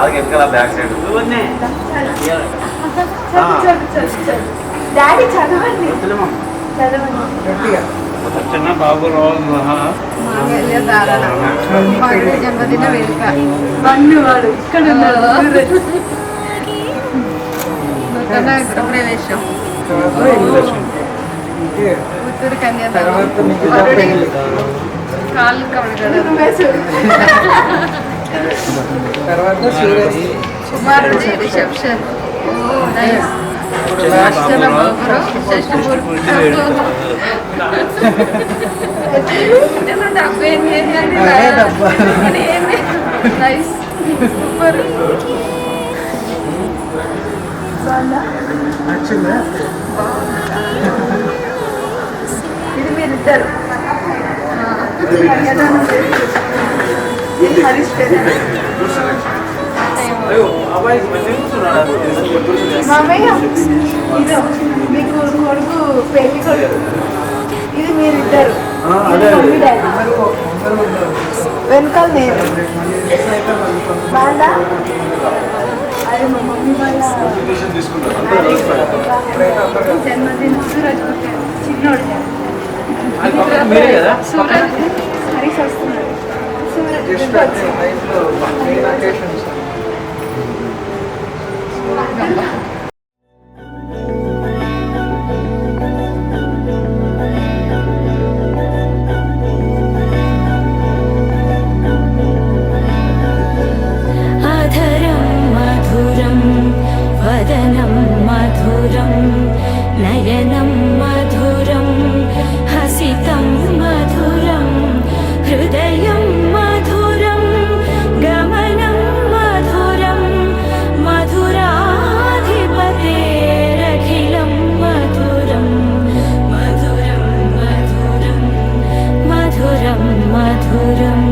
వెనకాల back side daddy చదవండి చిన్న బాబు జన్మదిన వేడుక వన్ను వాడు ఇక్కడ ఉన్నారు ప్రవేశం పుత్తూరు కన్యాదానం కాళ్ళు కడగడం కుమారుడి రిసెప్షన్ ఇది మీరిద్దరు హరీష్ మామయ్య ఇది మీకు కొడుకు పెళ్లి కొడుకు ఇది మీరిద్దరు వెనకాల నేను వాళ్ళ అది మా మమ్మీ వాళ్ళ జన్మదిన సూరజ్ చిన్నోడు సూరజ్ హరీష్ వస్తున్నాడు సూరజ్ నయనం మధురం హసితం మధురం హృదయం మధురం గమనం మధురం మధురాధిపతేరఖిలం మధురం మధురం మధురం మధురం మధురం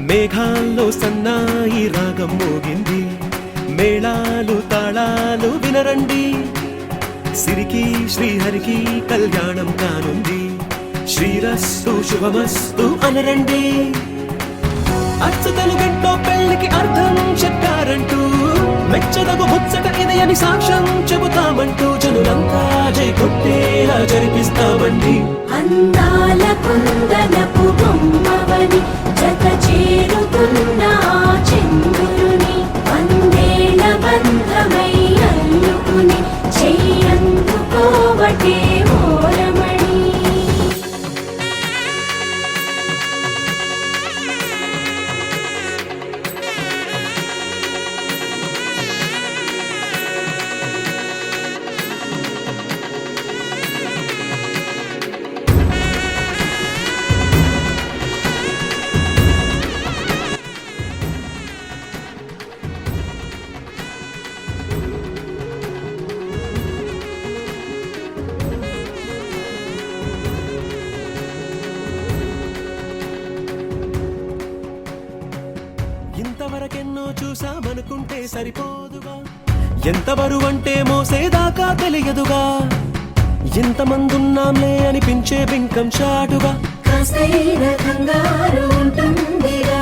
మేఘాల్లో సన్నాయి రాగం మోగింది, మేళాలు తాళాలు వినరండి, సిరికి శ్రీహరికి కళ్యాణం కానుంది, శ్రీరస్తు శుభమస్తు అనరండి. అచ్చతలు గంటో పెళ్లికి అర్థం చెప్పారంటూ మెచ్చదగు ముచ్చట ఇది అని సాక్ష్యం చెబుతామంటూ జనులంతా జై కొట్టేలా జరిపిస్తామండి. అందాల కుందనపు బొమ్మవని జత చేరుతున్న ఆ చంద్రుని వందేల బంధమై అల్లుకుని చెయ్యందుకోవటే ఓరమణి. ఇంతవరకెన్నో చూసామనుకుంటే సరిపోదుగా, ఎంత బరువంటే మోసేదాకా తెలియదుగా, ఇంతమందున్నాంలే అనిపించే బింకం చాటుగా కాస్తైన కంగారు ఉంటుందిగా.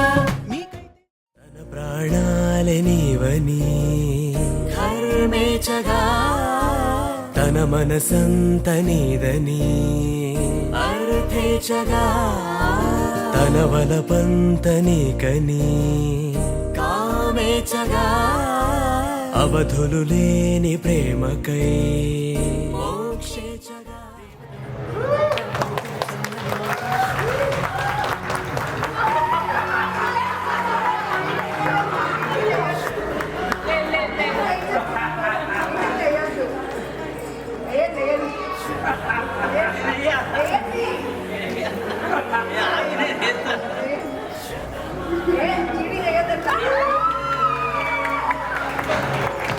తన ప్రాణాలే నీవని కర్మేచగా తన మనసంత నీదని అర్థేచగా తన వలపంత నీకని కామేచగా అవధులు లేని ప్రేమకై మోక్షేచగా.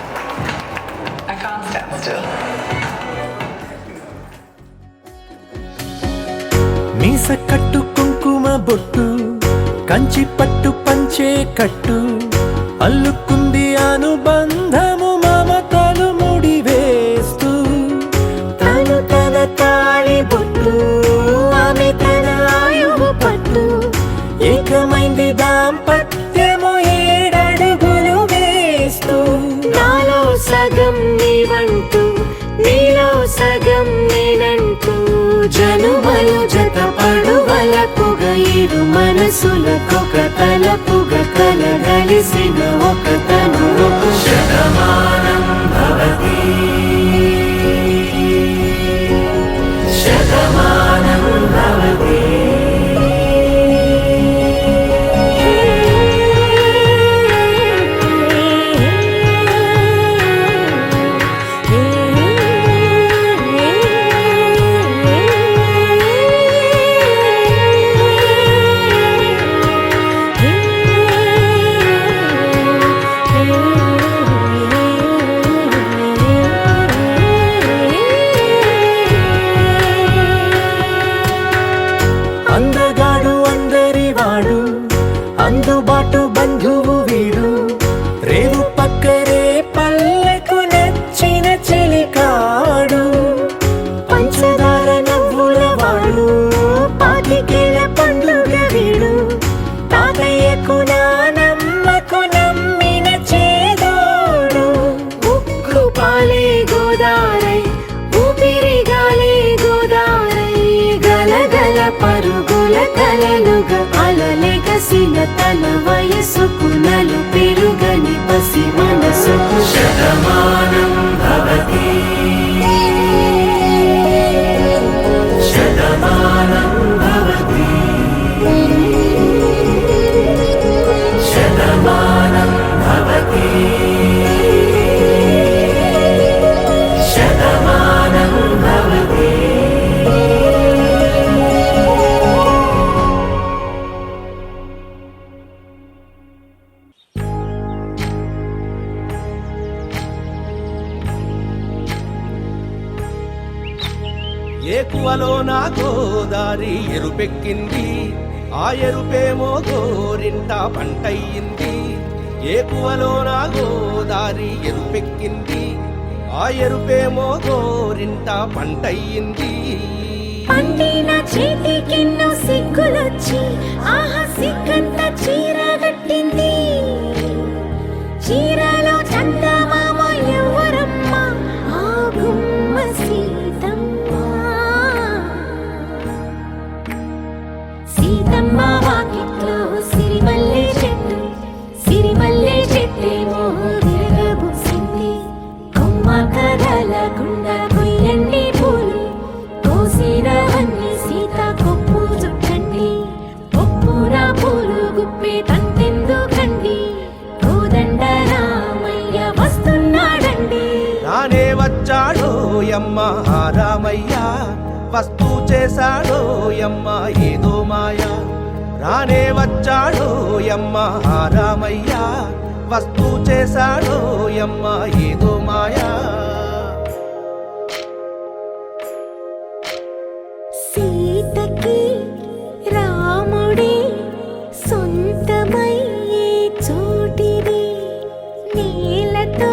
I can't stand still. మీస కట్టు కుంకుమ బొట్టు కంచి పట్టు పంచే కట్టు అల్లుకుంది అనుబంధము మమతలు ముడివేస్తూ తను తన తాళి బొట్టు ఆమె తన ఆయువు పట్టు ఏకమైంది దాంపత్యము ఏడడుగులు వేస్తూ నాలో సగం నీవంటూ నీలో సగం నేనంటూ జనుమలు జత పడువలపుగ ఇరు మనసులకొక తలపుగ కలగలిసిన ఒక తను శతమానం భవతి శతమానం భవతి. అందగాడు అందరివాడు అందుబాటు బంధువు వీడు రేవు పక్కరే పల్లెకు నచ్చిన చెలికాడు పంచదార నవ్వుల వాడు పాతికేల పండుగ వీడు తాతయ్యకు నానమ్మకు నమ్మిన చేదోడు ఉక్కు పాలే గోదారై ఊపిరిగాలే గోదారై గలగల పరుగుల కలలుగా అలలెగసిన తన వయసుకు నలు పెరుగని పసి మనసుకు శతమానం భవతి శతమానం భవతి శతమానం భవతి శతమానం భవతి. ఏకువలో నా గోదారి ఎరుపెక్కింది ఆ ఎరుపేమో గోరింట పంటయ్యింది. ఏకువలో నా గోదారి ఎరుపెక్కింది ఆ ఎరుపేమో గోరింట పంటయ్యింది. పండిన చేతికెన్నో సిగ్గులొచ్చి ఆహా సిగ్గంత చీర కట్టింది. చీరలో గుప్పే తంతెందుకండి కోదండ రామయ్య వస్తున్నాడండి. రానే వచ్చాడో యమ్మ ఆ రామయ్య, వస్తూ చేశాడో యమ్మ ఏదో మాయ. రానే వచ్చాడో యమ్మ ఆ రామయ్య, వస్తూ చేశాడో యమ్మ ఏదో మాయా. సీతకి రాముడే సొంతమయ్యే చోటిది, నేలతో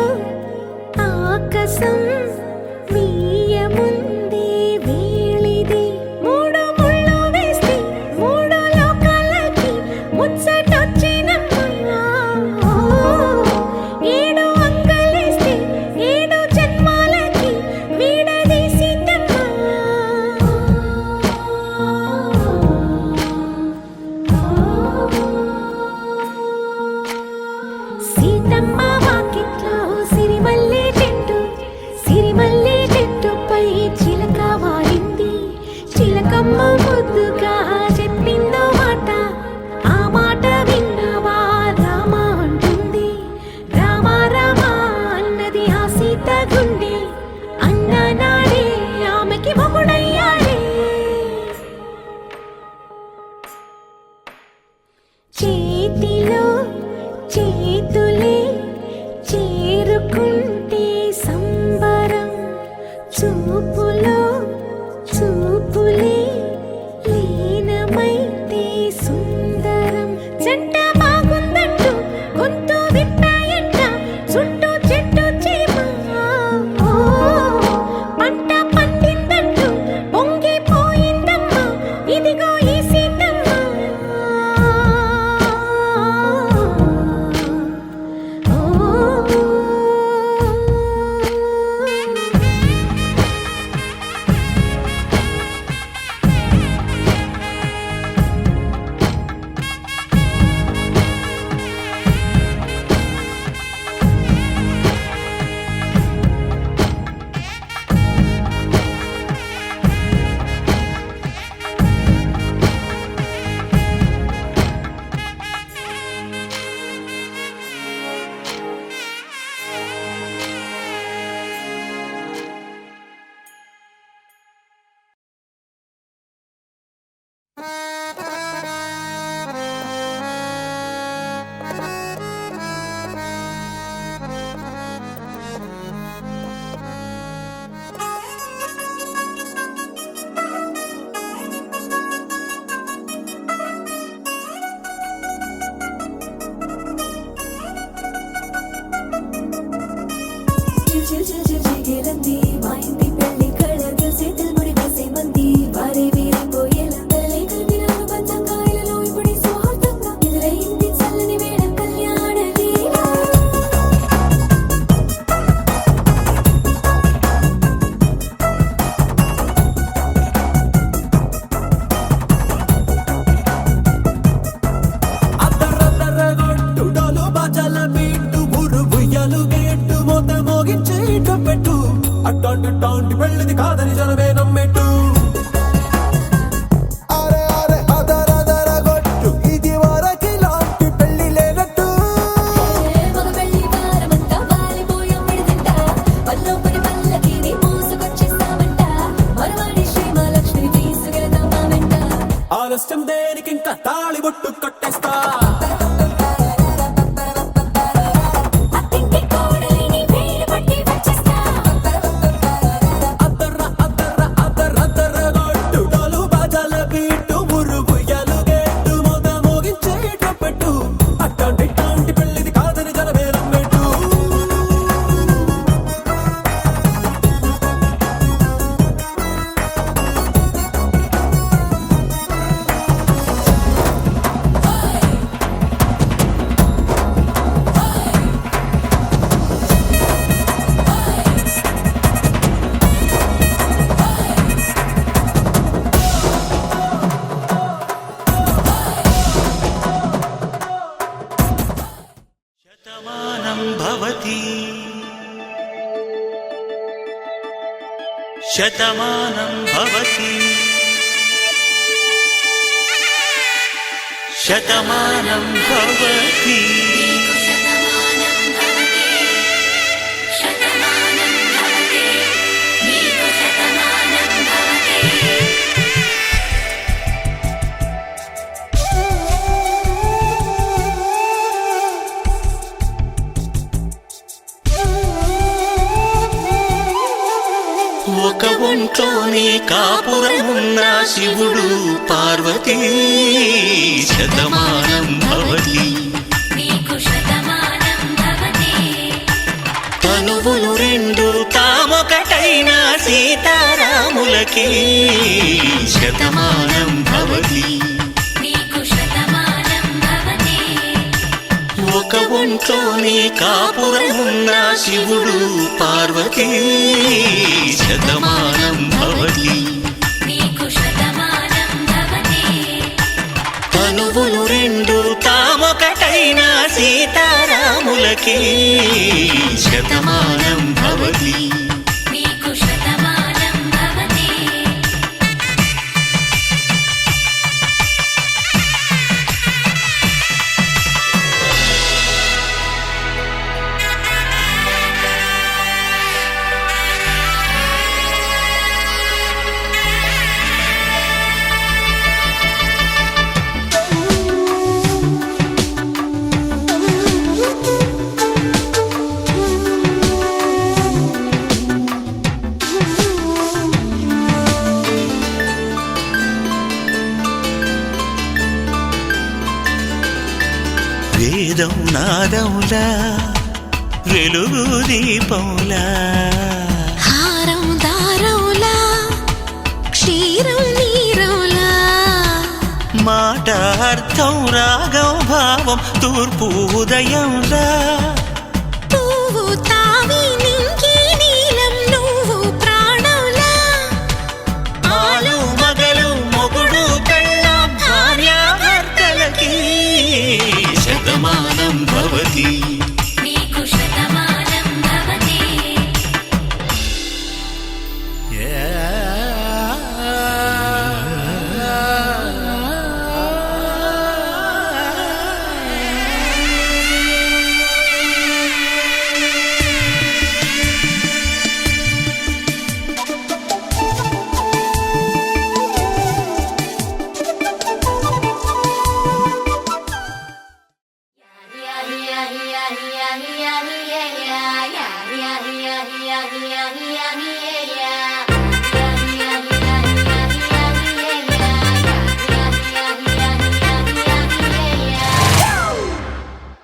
ఆకాశం వీయముందే వేళిది. మూడు ముళ్ళు వేస్తే మూడు లోకాలకి ముచ్చటొచ్చినమ్మా. ఏడు అంగలేస్తే ఏడు జన్మాలకి వీడదీసిద్దమ్మా. సీతమ్మ వాకిట్లో సిరిమల్లె చెట్టు, సిరిమల్లె చెట్టుపై చిలక వాలింది. చిలకమ్మ ముద్దుగా చెప్పిందో మాట, ఆ మాట విన్నవా రామ అంటుంది. రామ రామ అన్నది ఆ సీత గుండె, అన్న నాడే ఆమెకి మొగుడయ్యాడే. చేతిలో చేతులే చేరుకుంటే సంబరం, చూపులో చూపులే లీనమైతే సుందరం. జంట బాగుందంటూ గొంతు విప్పాయంట చుట్టూ చెట్టు చీమ. పంట పండిందంటూ పొంగిపోయిందమ్మా ఇదిగో ఈ సీతమ్మ. అట్టాంటి పెళ్ళిది కాదని జనమే నమ్మెట్టు. అరే అరే అదరదర గొట్టు, ఇది వరకి లాంటి పెళ్లి లేనట్టు. మగ పెళ్లి వారమంతా వాలిపోయాం విడిదింట, పల్లోపడి పల్లకిని మోసుకొచ్చేస్తామంట. మరవాడి శ్రీమహాలక్ష్మిని తీసుకెళదాం మా వెంట. ఆలస్యం దేనికింకా తాళి బొట్టు కట్టేస్తా. శతమానం భవతి శతమానం భవతి శతమానం భవతి శతమానం భవతి నీకు శతమానం భవతి ఒక ఒంట్లోనే కాపురమున్న శివుడు పార్వతీ శతమానం భవతి నీకు శతమానం భవతి తనువులు రెండు తామొకటైన సీతారాములకి శతమానం భవతి నీకు శతమానం భవతి ఒక ఒంట్లోనే కాపురమున్న శివుడు పార్వతీ శతమానం భవతి నీకు శతమానం భవతి తనువులు రెండు తామొకటైన సీతారాములకి శతమానం భవతి నీకు శతమానం భవతి వేదం నాదములా వెలుగు దీపంలా హారం దారంలా క్షీరం నీరంలా మాట అర్థం రాగం భావం తూర్పు ఉదయంలా పువ్వు తావి నింగి నీలం నువ్వు ప్రాణంలా ఆలు మగలు మొగుడు పెళ్ళాం భార్యాభర్తలకి శతమానం భవతి నీకు Shatamanam Bhavati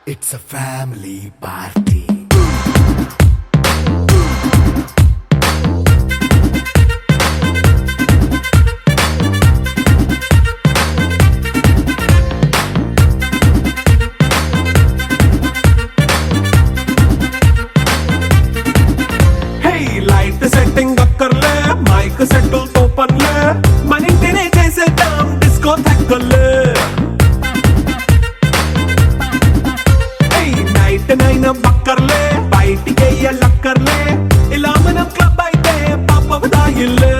It's a family party. Hey, light setting అక్కర్లే మైక్ సెట్టిల్ తో పనిలే మన ఇంటినే చేసేద్దాం డిస్కో థక్కర్లే నైట్ నైన్ బక్కర్లే బయటికి లక్కర్లే ఇలా మనం క్లబ్ అయితే పాపదాయిల్లే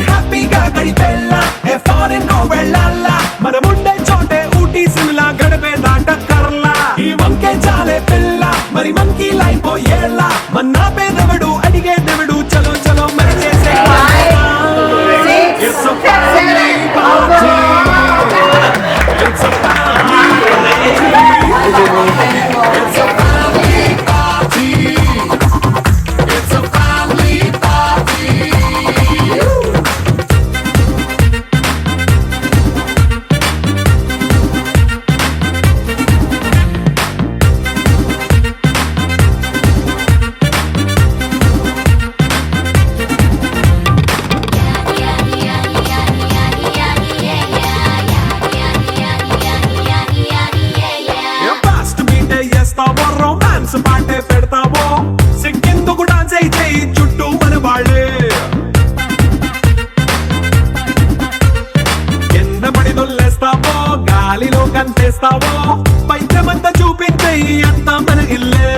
హ్యాపీగా గడిపెళ్ళా ఏ ఫారెన్ వెళ్ళాలా మనముండే చోటే ఊటీ సిమ్లా గడిపే దాటక్కర్లా ఈ వంకే చాలే పిల్ల మరి మంకీ లైఫ్ ఏళ్ళ మన్నా పేదవడు అడిగేదెవడు చలో చలో మరి చేసే It's a family party. It's a family party. It's a family party. Fast beat చేస్తావో రొమాన్స్ పాటే పెడతావో సిక్కిందుకు డాన్స్ అయితే చుట్టూ మన వాళ్ళే కింద పడి దొల్లేస్తావో గాలిలో కంతేస్తావో పైచమంతా చూపించే అంతా మన ఇల్లే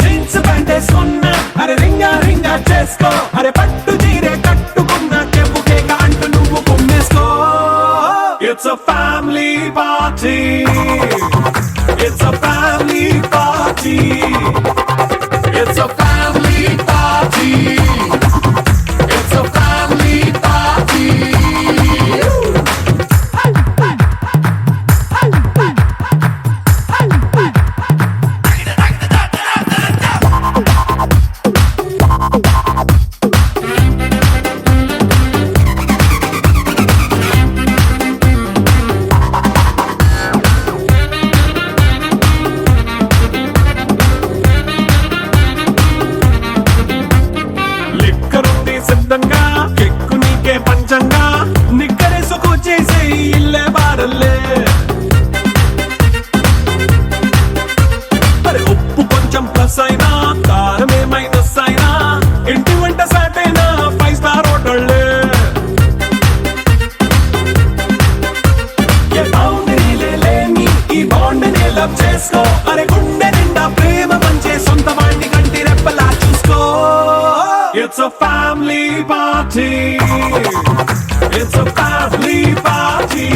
జీన్స్ ప్యాంట్ వేసుకున్నా అరే రింగా రింగా చేసుకో అరే పట్టు చీరే కట్టుకున్న చెప్పు కేక అంటూ నువ్వు కుమ్మేసుకో. It's a family party. It's a family party. It's a family party. It's a family party. లిక్కరుంది సిద్ధంగా కెక్కు నీకే పంచంగా నిక్కరేసుకు చేసే ఇల్లే బారల్లే. మరి ఉప్పు కొంచెం ప్లస్ అయినా కారమే మైనస్ అయినా ఇంటి వంట సాటైనా 5 స్టార్ హోటళ్ళే. ఏ బౌండరీలే లేని ఈ బాండ్ని లవ్ చేసుకో. అరే గుండె నిండా ప్రేమ పంచే సొంత వాణ్ణి కంటి రెప్పలా చూసుకో. It's a family party. It's a family party.